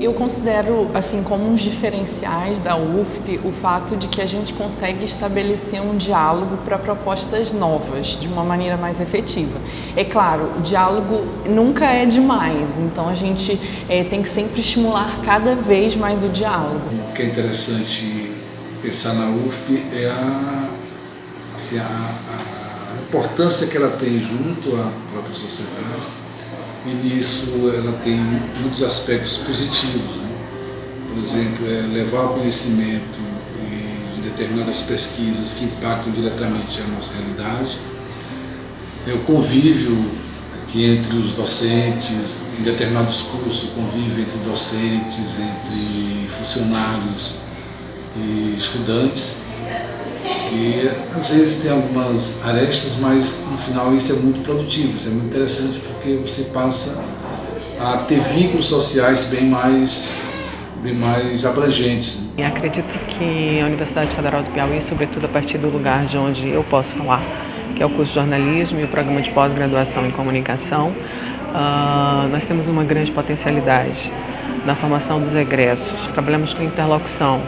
Eu considero, assim, como uns diferenciais da UFP o fato de que a gente consegue estabelecer um diálogo para propostas novas, de uma maneira mais efetiva. É claro, o diálogo nunca é demais, então a gente tem que sempre estimular cada vez mais o diálogo. O que é interessante pensar na UFP é a importância que ela tem junto à própria sociedade, e nisso ela tem muitos aspectos positivos, né? Por exemplo, levar o conhecimento de determinadas pesquisas que impactam diretamente a nossa realidade, o convívio que entre os docentes, em determinados cursos, o convívio entre docentes, entre funcionários e estudantes, que às vezes tem algumas arestas, mas no final isso é muito produtivo, isso é muito interessante, porque você passa a ter vínculos sociais bem mais abrangentes. E acredito que a Universidade Federal do Piauí, sobretudo a partir do lugar de onde eu posso falar, que é o curso de jornalismo e o programa de pós-graduação em comunicação, nós temos uma grande potencialidade na formação dos egressos. Trabalhamos com interlocução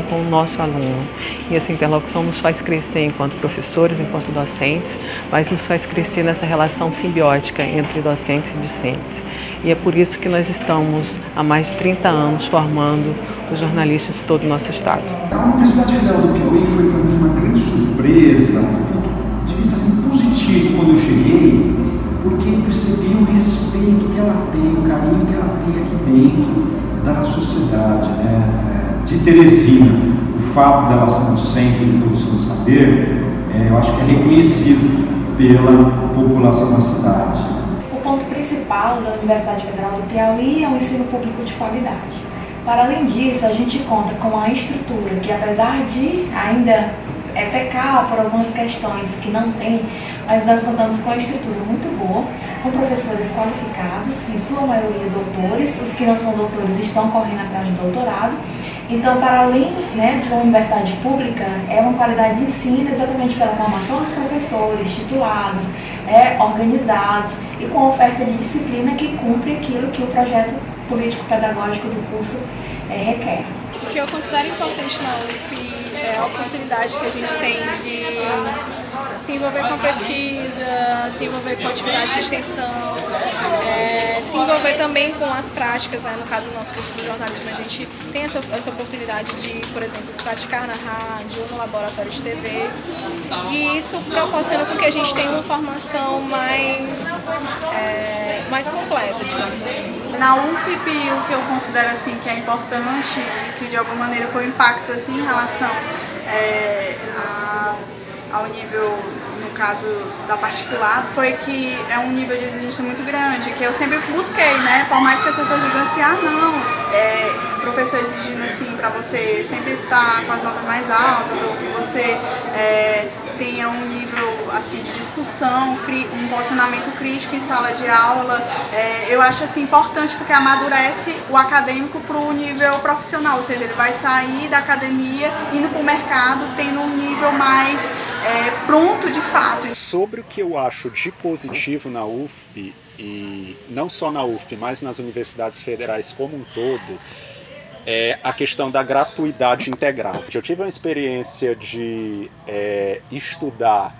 com o nosso aluno. E essa interlocução nos faz crescer enquanto professores, enquanto docentes, mas nos faz crescer nessa relação simbiótica entre docentes e discentes. E é por isso que nós estamos há mais de 30 anos formando os jornalistas de todo o nosso estado. A Universidade Federal do Piauí foi para mim uma grande surpresa, um ponto de vista assim, positivo quando eu cheguei, porque eu percebi o respeito que ela tem, o carinho que ela tem aqui dentro da sociedade, né? De Teresina. O fato dela ser um centro de produção de saber, eu acho que é reconhecido pela população da cidade. O ponto principal da Universidade Federal do Piauí é o ensino público de qualidade. Para além disso, a gente conta com a estrutura que, apesar de ainda pecar por algumas questões que não tem, mas nós contamos com a estrutura muito boa, com professores qualificados, em sua maioria doutores, os que não são doutores estão correndo atrás de doutorado. Então, para além de uma universidade pública, é uma qualidade de ensino exatamente pela formação dos professores titulados, organizados e com oferta de disciplina que cumpre aquilo que o projeto político-pedagógico do curso requer. O que eu considero importante na UFP é a oportunidade que a gente tem de se envolver com pesquisa, se envolver com atividade de extensão, se envolver também com as práticas, né? No caso do nosso curso de jornalismo, a gente tem essa oportunidade de, por exemplo, praticar na rádio ou no laboratório de TV, e isso proporciona com que a gente tenha uma formação mais completa, digamos assim. Na UFP, o que eu considero assim que é importante, que de alguma maneira foi um impacto assim em relação ao nível, no caso da particular, foi que é um nível de exigência muito grande, que eu sempre busquei, né? Por mais que as pessoas digam assim, professor exigindo assim para você sempre estar com as notas mais altas, ou que você tenha um nível assim de discussão, um posicionamento crítico em sala de aula, eu acho assim importante, porque amadurece o acadêmico para o nível profissional, ou seja, ele vai sair da academia indo para o mercado tendo um nível mais pronto de fato. Sobre o que eu acho de positivo na UFP, e não só na UFP, mas nas universidades federais como um todo, é a questão da gratuidade integral. Eu tive uma experiência de estudar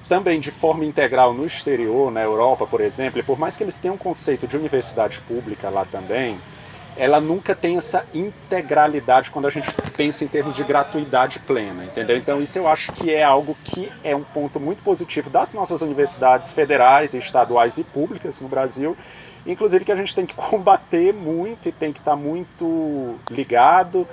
também de forma integral no exterior, na Europa, por exemplo, e por mais que eles tenham um conceito de universidade pública lá também, ela nunca tem essa integralidade quando a gente pensa em termos de gratuidade plena, entendeu? Então isso eu acho que é algo que é um ponto muito positivo das nossas universidades federais, estaduais e públicas no Brasil, inclusive que a gente tem que combater muito e tem que estar muito ligado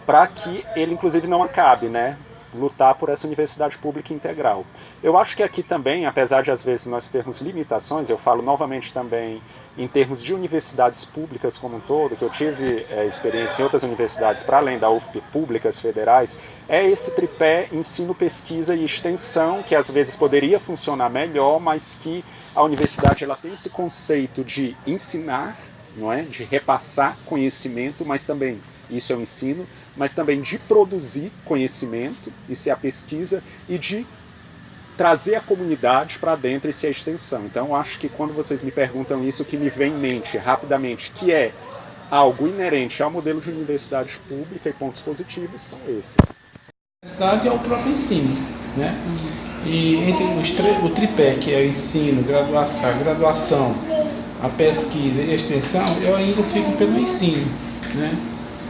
para que ele inclusive não acabe, né? Lutar por essa universidade pública integral. Eu acho que aqui também, apesar de às vezes nós termos limitações, eu falo novamente também em termos de universidades públicas como um todo, que eu tive experiência em outras universidades para além da UFP, públicas, federais, é esse tripé ensino, pesquisa e extensão, que às vezes poderia funcionar melhor, mas que a universidade ela tem esse conceito de ensinar, não é? De repassar conhecimento, mas também, isso é o ensino, mas também de produzir conhecimento, isso é a pesquisa, e de trazer a comunidade para dentro, isso é a extensão. Então, eu acho que quando vocês me perguntam isso, o que me vem em mente rapidamente, que é algo inerente ao modelo de universidade pública e pontos positivos são esses. A universidade é o próprio ensino, né? E entre o tripé, que é o ensino, a graduação, a pesquisa e a extensão, eu ainda fico pelo ensino, né?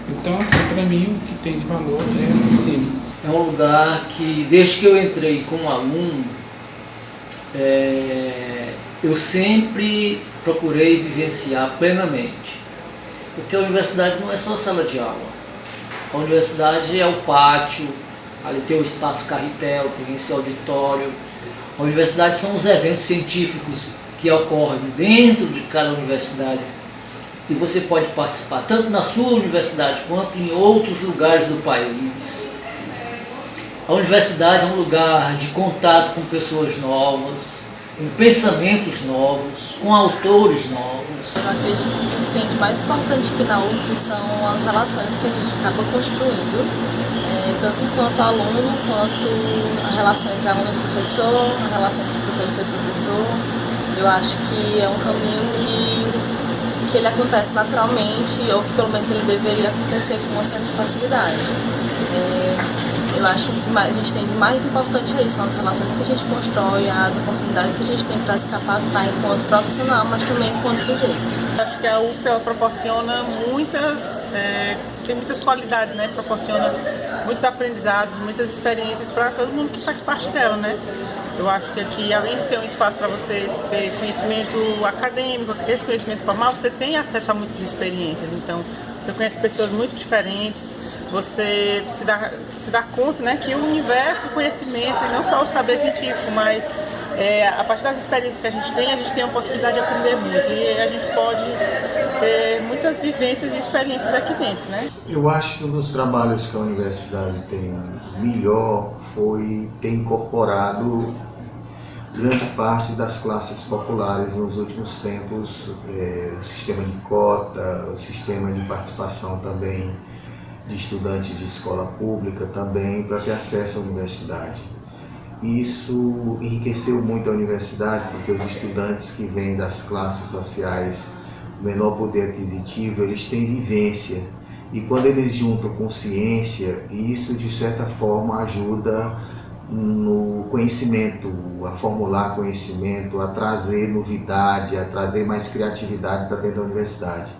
Então, assim, para mim, o que tem de valor é o ensino. É um lugar que, desde que eu entrei como aluno, eu sempre procurei vivenciar plenamente. Porque a universidade não é só sala de aula. A universidade é o pátio, ali tem o espaço Carretel, tem esse auditório. A universidade são os eventos científicos que ocorrem dentro de cada universidade. E você pode participar tanto na sua universidade quanto em outros lugares do país. A universidade é um lugar de contato com pessoas novas, com pensamentos novos, com autores novos. Eu acredito que o que tem de mais importante aqui na UFP são as relações que a gente acaba construindo, tanto enquanto aluno, quanto a relação entre aluno e professor, a relação entre professor e professor. Eu acho que é um caminho que ele acontece naturalmente, ou que pelo menos ele deveria acontecer com uma certa facilidade. Eu acho que a gente tem de mais importante aí são as relações que a gente constrói, as oportunidades que a gente tem para se capacitar enquanto profissional, mas também enquanto sujeito. Acho que a UFP ela proporciona tem muitas qualidades, né? Proporciona muitos aprendizados, muitas experiências para todo mundo que faz parte dela, né? Eu acho que aqui, além de ser um espaço para você ter conhecimento acadêmico, esse conhecimento formal, você tem acesso a muitas experiências. Então, você conhece pessoas muito diferentes, você se dá conta, né, que o universo, o conhecimento, e não só o saber científico, mas a partir das experiências que a gente tem a possibilidade de aprender muito. E a gente pode ter muitas vivências e experiências aqui dentro, né? Eu acho que um dos trabalhos que a universidade tem melhor foi ter incorporado grande parte das classes populares nos últimos tempos, o sistema de cota, o sistema de participação também de estudantes de escola pública também, para ter acesso à universidade. Isso enriqueceu muito a universidade, porque os estudantes que vêm das classes sociais menor poder aquisitivo, eles têm vivência. E quando eles juntam consciência, isso de certa forma ajuda no conhecimento, a formular conhecimento, a trazer novidade, a trazer mais criatividade para dentro da universidade.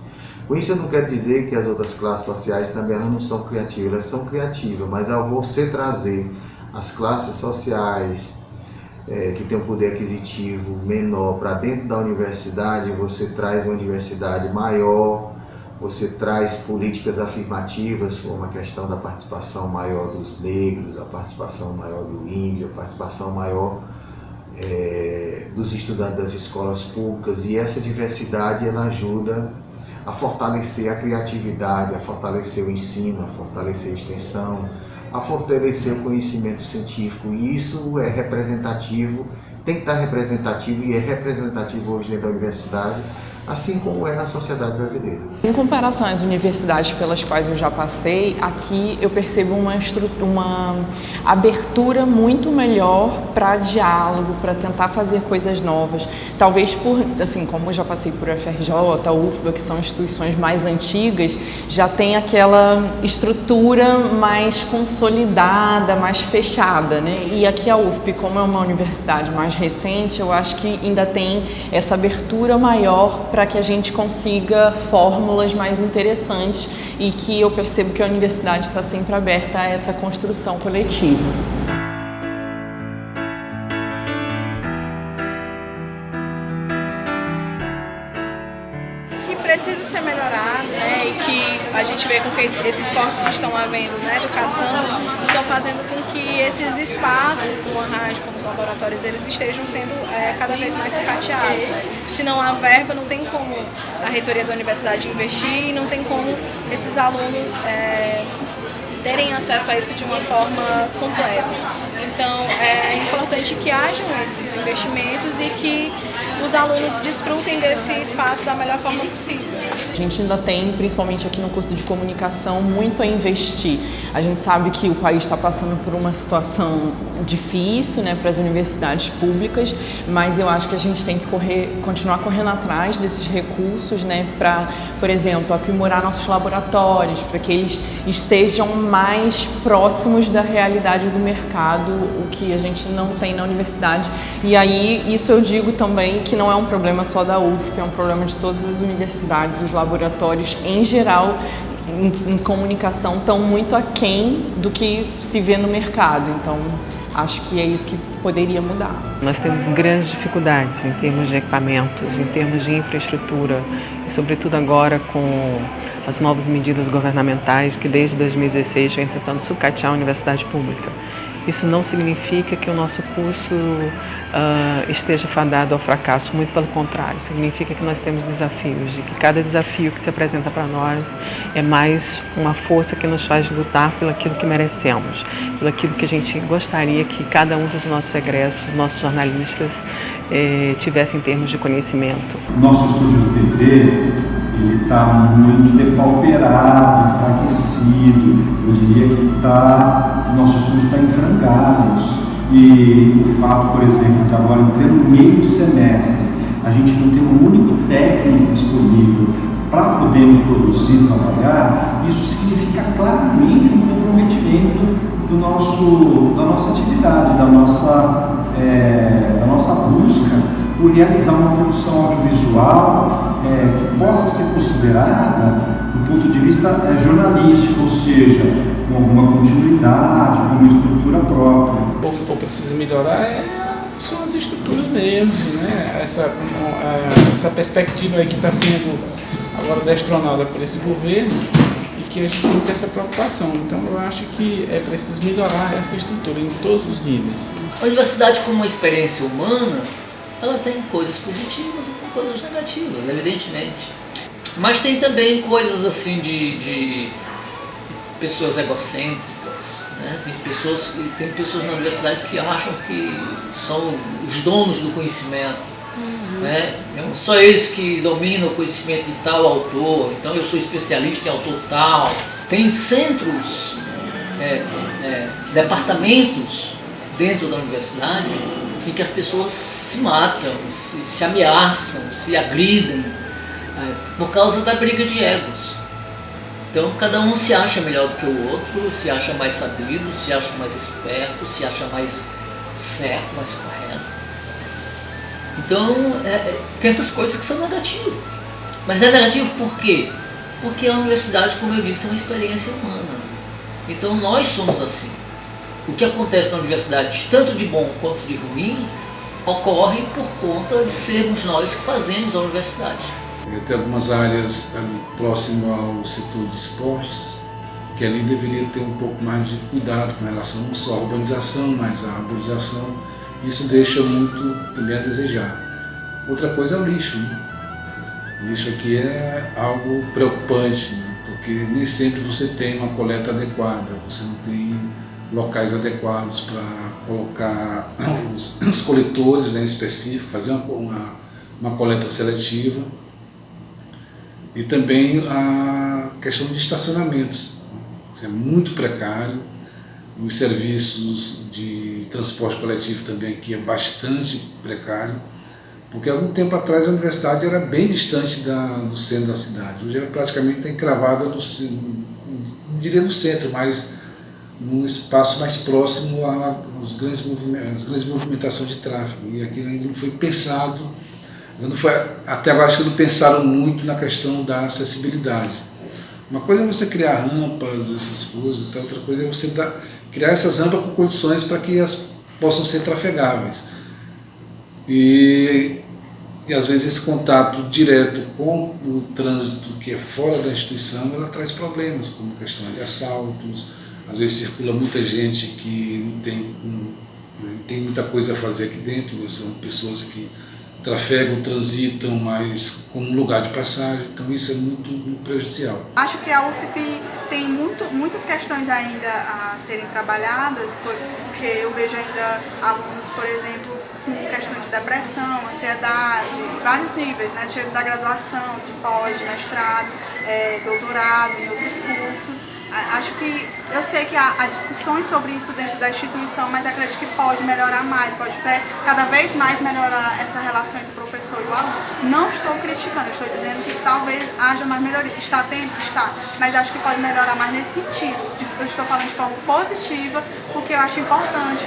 Com isso eu não quero dizer que as outras classes sociais também não são criativas, elas são criativas, mas ao você trazer as classes sociais que têm um poder aquisitivo menor para dentro da universidade, você traz uma universidade maior, você traz políticas afirmativas, como a questão da participação maior dos negros, a participação maior do índio, a participação maior dos estudantes das escolas públicas, e essa diversidade ela ajuda a fortalecer a criatividade, a fortalecer o ensino, a fortalecer a extensão, a fortalecer o conhecimento científico. E isso é representativo, tem que estar representativo, e é representativo hoje dentro da universidade, assim como é na sociedade brasileira. Em comparação às universidades pelas quais eu já passei, aqui eu percebo uma abertura muito melhor para diálogo, para tentar fazer coisas novas. Talvez por, assim, como eu já passei por FRJ, UFBA, que são instituições mais antigas, já tem aquela estrutura mais consolidada, mais fechada, né? E aqui a UFP, como é uma universidade mais recente, eu acho que ainda tem essa abertura maior para que a gente consiga fórmulas mais interessantes, e que eu percebo que a universidade está sempre aberta a essa construção coletiva. Que precisa ser melhorado, né, e que a gente vê com que esses cortes que estão havendo na educação estão fazendo com que esses espaços, como a rádio, como os laboratórios, eles estejam sendo cada vez mais sucateados, né? Se não há verba, não tem como a reitoria da universidade investir, e não tem como esses alunos terem acesso a isso de uma forma completa. Então é importante que hajam esses investimentos e que os alunos desfrutem desse espaço da melhor forma possível. gente ainda tem, principalmente aqui no curso de comunicação, muito a investir. A gente sabe que o país está passando por uma situação difícil, né, para as universidades públicas, mas eu acho que a gente tem que continuar correndo atrás desses recursos, né, para, por exemplo, aprimorar nossos laboratórios, para que eles estejam mais próximos da realidade do mercado, o que a gente não tem na universidade. E aí, isso eu digo também que não é um problema só da UFP, é um problema de todas as universidades, os laboratórios em geral, em comunicação, estão muito aquém do que se vê no mercado. Então, acho que é isso que poderia mudar. Nós temos grandes dificuldades em termos de equipamentos, em termos de infraestrutura, e sobretudo agora com as novas medidas governamentais que desde 2016 vem tentando sucatear a universidade pública. Isso não significa que o nosso curso esteja fadado ao fracasso, muito pelo contrário, significa que nós temos desafios, e que cada desafio que se apresenta para nós é mais uma força que nos faz lutar pelo aquilo que merecemos, pelo aquilo que a gente gostaria que cada um dos nossos egressos, nossos jornalistas, tivesse em termos de conhecimento. Nosso estúdio de TV está muito depauperado, enfraquecido, eu diria que nosso estúdio está em frangalhos. E o fato, por exemplo, de agora em pleno meio de semestre, a gente não ter um único técnico disponível para podermos produzir e trabalhar, isso significa claramente um comprometimento da nossa atividade, da nossa busca por realizar uma produção audiovisual que possa ser considerada do ponto de vista jornalístico, ou seja, com alguma continuidade, com uma estrutura própria. O que precisa melhorar são as estruturas mesmo, né? Essa perspectiva aí que está sendo agora destronada por esse governo, e que a gente tem que ter essa preocupação. Então eu acho que é preciso melhorar essa estrutura em todos os níveis. A universidade, como uma experiência humana, ela tem coisas positivas e tem coisas negativas, evidentemente. Mas tem também coisas assim de pessoas egocêntricas, né? Tem pessoas na universidade que acham que são os donos do conhecimento. Né? Só eles que dominam o conhecimento de tal autor, então eu sou especialista em autor tal. Tem centros, departamentos dentro da universidade em que as pessoas se matam, se ameaçam, se agridem, por causa da briga de egos. Então cada um se acha melhor do que o outro, se acha mais sabido, se acha mais esperto, se acha mais certo, mais correto. Então tem essas coisas que são negativas. Mas é negativo por quê? Porque a universidade, como eu disse, é uma experiência humana. Então nós somos assim. O que acontece na universidade, tanto de bom quanto de ruim, ocorre por conta de sermos nós que fazemos a universidade. Tem algumas áreas ali próximo ao setor de esportes, que ali deveria ter um pouco mais de cuidado com relação não só à urbanização, mas à arborização. Isso deixa muito também a desejar. Outra coisa é o lixo, né? O lixo aqui é algo preocupante, né? Porque nem sempre você tem uma coleta adequada, você não tem locais adequados para colocar os coletores, né, em específico, fazer uma coleta seletiva. E também a questão de estacionamentos. Isso é muito precário. Os serviços de transporte coletivo também aqui é bastante precário, porque algum tempo atrás a universidade era bem distante do centro da cidade. Hoje ela praticamente está encravada não diria no centro, mas num espaço mais próximo às grandes movimentações de tráfego. E aqui ainda não foi pensado, até agora acho que não pensaram muito na questão da acessibilidade. Uma coisa é você criar rampas, essas coisas, outra coisa é você criar essas rampas com condições para que elas possam ser trafegáveis. E às vezes esse contato direto com o trânsito que é fora da instituição, ela traz problemas, como questão de assaltos. Às vezes circula muita gente que não tem muita coisa a fazer aqui dentro, são pessoas que trafegam, transitam, mas como um lugar de passagem, então isso é muito prejudicial. Acho que a UFP tem muitas questões ainda a serem trabalhadas, porque eu vejo ainda alunos, por exemplo, com questão de depressão, ansiedade, vários níveis, né? Chega da graduação, de pós, mestrado, doutorado e outros cursos. Acho que, eu sei que há discussões sobre isso dentro da instituição, mas acredito que pode melhorar mais, pode cada vez mais melhorar essa relação entre o professor e o aluno. Não estou criticando, estou dizendo que talvez haja mais melhoria. Está tendo? Está. Mas acho que pode melhorar mais nesse sentido. Eu estou falando de forma positiva, porque eu acho importante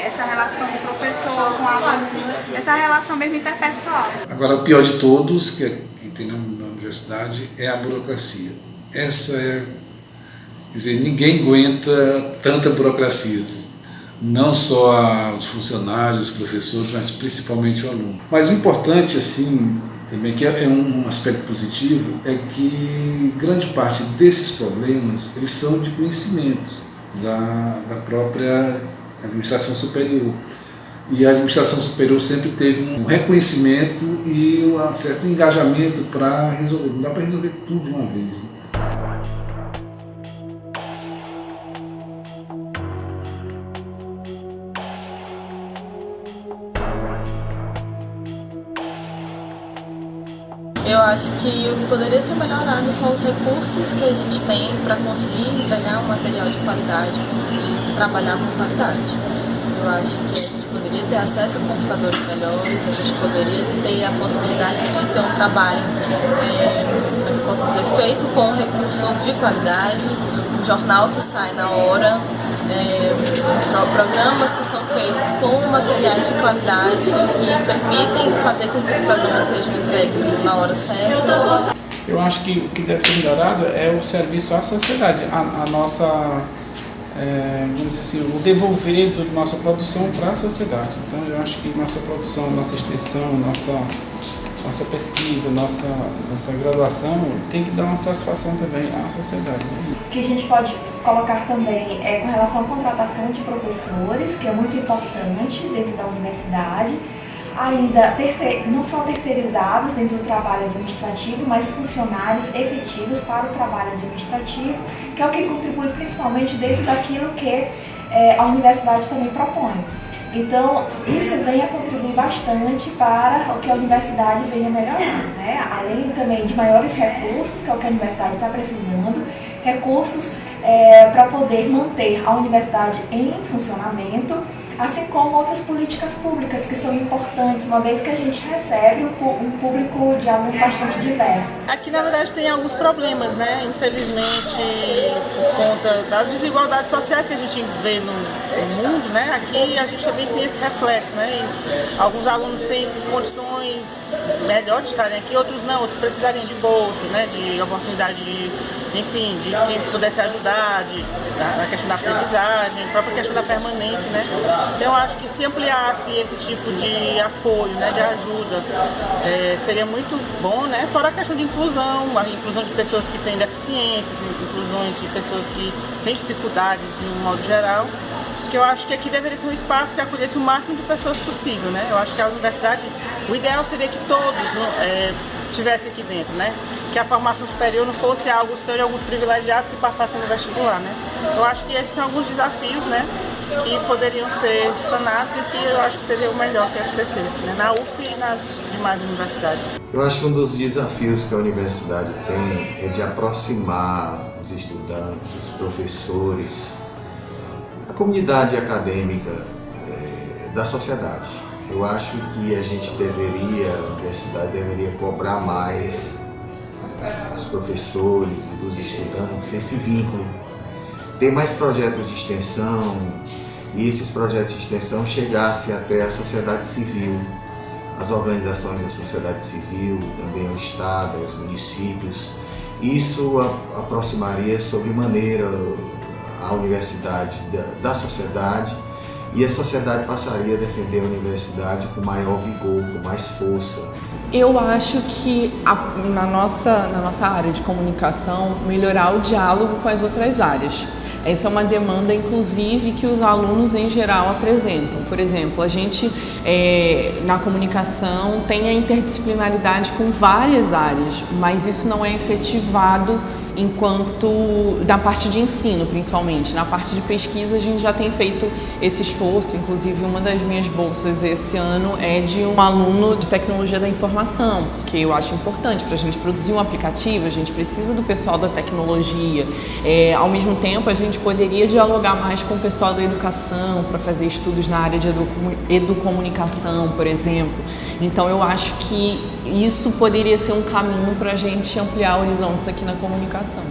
essa relação do professor com o aluno, essa relação mesmo interpessoal. Agora, o pior de todos que tem na universidade é a burocracia. Essa quer dizer, ninguém aguenta tanta burocracia, não só os funcionários, os professores, mas principalmente o aluno. Mas o importante, assim, também, que é um aspecto positivo, é que grande parte desses problemas, eles são de conhecimentos da própria administração superior. E a administração superior sempre teve um reconhecimento e um certo engajamento para resolver. Não dá para resolver tudo de uma vez. Eu acho que o que poderia ser melhorado são os recursos que a gente tem para conseguir entregar um material de qualidade, conseguir trabalhar com qualidade. Eu acho que a gente poderia ter acesso a computadores melhores, a gente poderia ter a possibilidade de ter um trabalho, eu posso dizer, feito com recursos de qualidade, um jornal que sai na hora, programas que são feitos com materiais de qualidade que permitem fazer com que os programas sejam entregues na hora certa. Eu acho que o que deve ser melhorado é o serviço à sociedade, a nossa, vamos dizer assim, o devolver da nossa produção para a sociedade. Então eu acho que nossa produção, nossa extensão, nossa pesquisa, nossa graduação tem que dar uma satisfação também à sociedade. O que a gente pode colocar também é com relação à contratação de professores, que é muito importante dentro da universidade. Ainda não são terceirizados dentro do trabalho administrativo, mas funcionários efetivos para o trabalho administrativo, que é o que contribui principalmente dentro daquilo que a universidade também propõe. Então, isso vem a contribuir bastante para o que a universidade venha melhorar, né? Além também de maiores recursos, que é o que a universidade está precisando, recursos para poder manter a universidade em funcionamento, assim como outras políticas públicas que são importantes, uma vez que a gente recebe um público de aluno bastante diverso. Aqui, na verdade, tem alguns problemas, né? Infelizmente, por conta das desigualdades sociais que a gente vê no mundo, né? Aqui a gente também tem esse reflexo, né? E alguns alunos têm condições melhores de estarem aqui, outros não, outros precisariam de bolsa, né? De oportunidade de quem pudesse ajudar, na questão da aprendizagem, a própria questão da permanência, né? Então eu acho que se ampliasse esse tipo de apoio, né, de ajuda, seria muito bom, né? Fora a questão de inclusão, a inclusão de pessoas que têm deficiências, inclusões de pessoas que têm dificuldades de um modo geral, que eu acho que aqui deveria ser um espaço que acolhesse o máximo de pessoas possível, né? Eu acho que a universidade, o ideal seria que todos estivessem aqui dentro, né? Que a formação superior não fosse algo só de alguns privilegiados que passassem no vestibular, né? Eu acho que esses são alguns desafios, né, que poderiam ser sanados e que eu acho que seria o melhor que acontecesse, né, na UFP e nas demais universidades. Eu acho que um dos desafios que a universidade tem é de aproximar os estudantes, os professores, a comunidade acadêmica da sociedade. Eu acho que a universidade deveria cobrar mais dos professores e dos estudantes esse vínculo. Ter mais projetos de extensão e esses projetos de extensão chegassem até a sociedade civil, as organizações da sociedade civil, também ao Estado, aos municípios. Isso aproximaria sobremaneira a universidade da sociedade e a sociedade passaria a defender a universidade com maior vigor, com mais força. Eu acho que na nossa área de comunicação, melhorar o diálogo com as outras áreas. Essa é uma demanda, inclusive, que os alunos em geral apresentam. Por exemplo, a gente na comunicação tem a interdisciplinaridade com várias áreas, mas isso não é efetivado enquanto na parte de ensino, principalmente. Na parte de pesquisa a gente já tem feito esse esforço, inclusive uma das minhas bolsas esse ano é de um aluno de tecnologia da informação, que eu acho importante para a gente produzir um aplicativo, a gente precisa do pessoal da tecnologia. Ao mesmo tempo a gente poderia dialogar mais com o pessoal da educação para fazer estudos na área de educomunicação, por exemplo. Então eu acho que isso poderia ser um caminho para a gente ampliar horizontes aqui na comunicação.